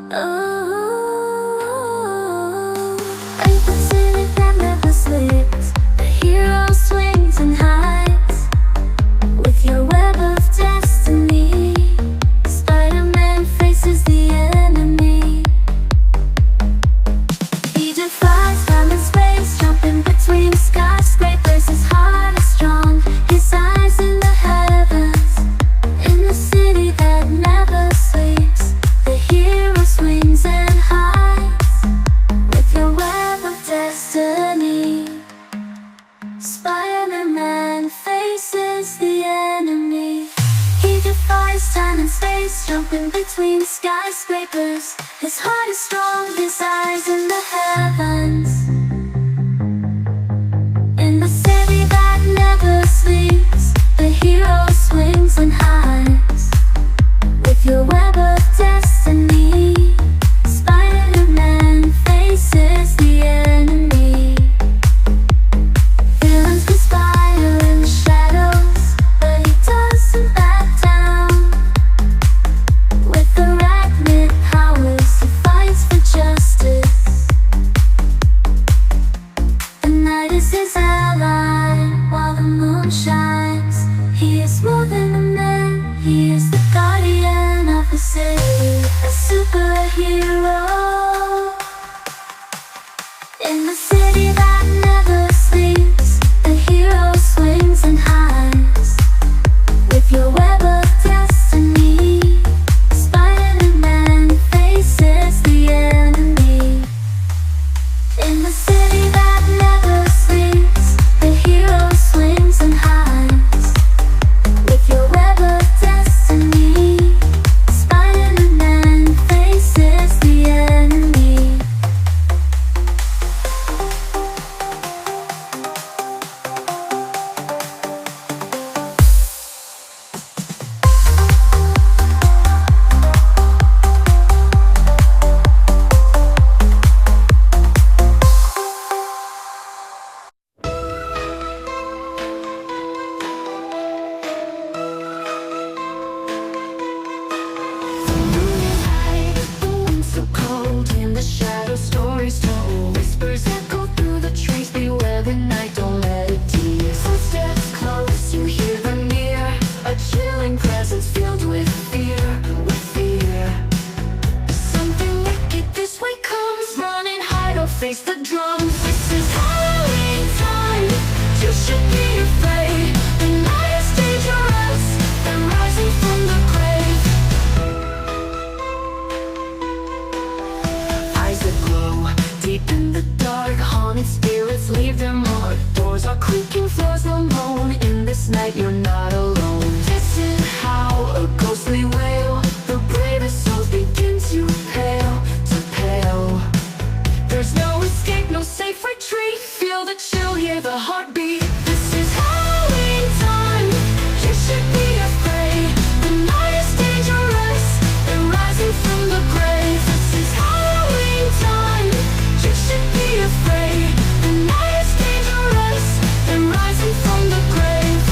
Oh, ain't the city that never sleeps. The hero swings and hides with your web of destiny. Spider-Man faces the enemy. He defies time and space, jumping between skyscrapers. His heart is strong, his eyes in the heavens. In the city that never sleeps, the hero swings and hides with your web of destiny. Spider-Man faces the enemy. He defies time and space, jumping between skyscrapers. His heart is strong, his eyes in the heavens. In the city that never sleeps, the hero swings and hides with your web of destiny. Spider-Man faces the enemy. Villains conspire in the shadows, but he doesn't back down. With arachnid powers, he fights for justice. The night is his ally, while the moon shines. He is more than a man, he is the guardian of the city, a superhero. In the city that never sleeps, the hero swings and hides with your web of destiny. Spider-Man faces the enemy. In the city that never sleeps, the hero swings and hides with your web of destiny. Spider-Man faces the enemy. So cold in the shadow, stories told. Whispers echo through the trees. Beware the night, don't let it tease. Footsteps close, you hear them near. A chilling presence filled with fear, with fear. Something wicked this way comes. Run and hide or face the drums. This is Halloween time, you should be afraid. The night is dangerous, they're rising from the grave. Eyes that glow, deep in the dark. Haunted spirits leave their mark. Doors are creaking, floors will moan. In this night you're not alone. Listen how a ghostly wail, the bravest souls begin to pale, to pale. There's no escape, no safe retreat. Feel the chill, hear the heartbeat. This is Halloween time, you should be afraid. The night is dangerous, they're rising from the grave. This is Halloween time, you should be afraid. The night is dangerous, they're rising from the grave.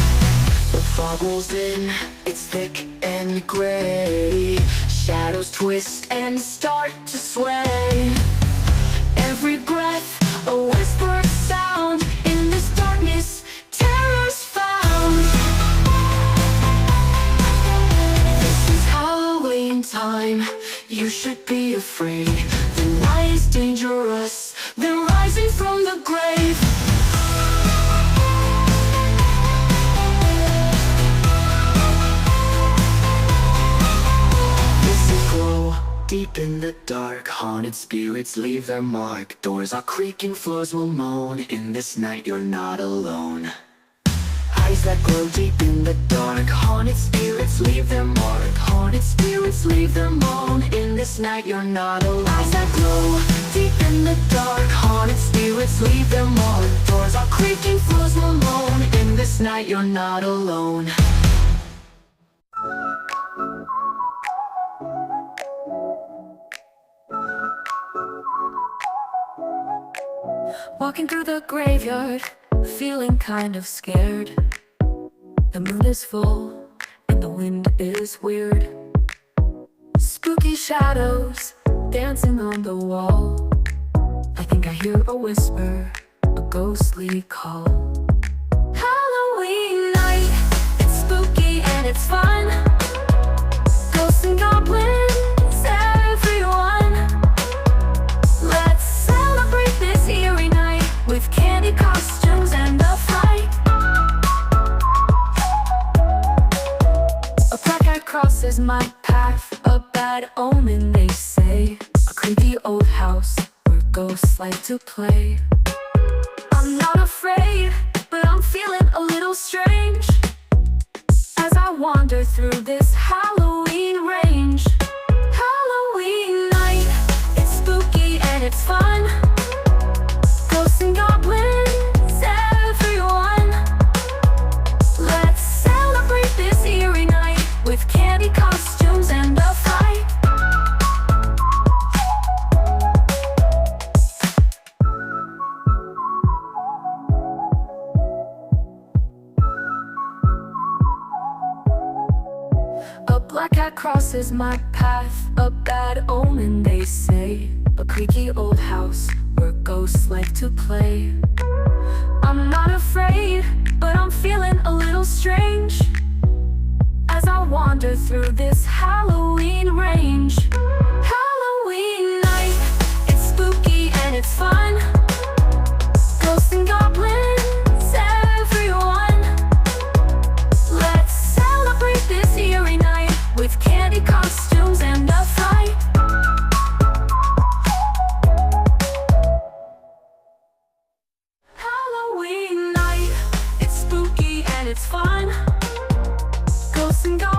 The fog rolls in, it's thick and gray. Shadows twist and start to sway. Every breath, a whispered sound. In this darkness, terror's found. This is Halloween time, you should be afraid. The night is dangerous, they're rising from the grave. Listen, glow, deep in the dark. Haunted spirits leave their mark. Doors are creaking, floors will moan. In this night you're not alone. Eyes that glow deep in the dark. Haunted spirits leave their mark. Haunted spirits leave their moan. In this night you're not alone. Eyes that glow deep in the dark. Haunted spirits leave their mark. Doors are creaking, floors will moan. In this night you're not alone. Walking through the graveyard, feeling kind of scared. The moon is full and the wind is weird. Spooky shadows the wall. I think I hear a whisper, a ghostly call. Halloween night, it's spooky and it's fun. Ghosts and goblins, everyone. Let's celebrate this eerie night with candy costumes and a fight. A black cat crosses my path, a bad omen they say. A creepy old house where ghosts like to play. I'm not afraid, but I'm feeling a little strange as I wander through this Halloween range. Halloween night, it's spooky and it's fun. Ghosts and goblins, everyone. Let's celebrate this eerie night with candy costumes and a fight. A black cat crosses my path, a bad omen they say. A creaky old house where ghosts like to play. I'm not afraid, but I'm feeling a little strange as I wander through this Halloween range. Halloween night, it's spooky and it's fun. Ghosts and goblins, everyone. Let's celebrate this eerie night with candy costumes and a fight. Halloween night, it's spooky and it's fun. Ghosts and goblins.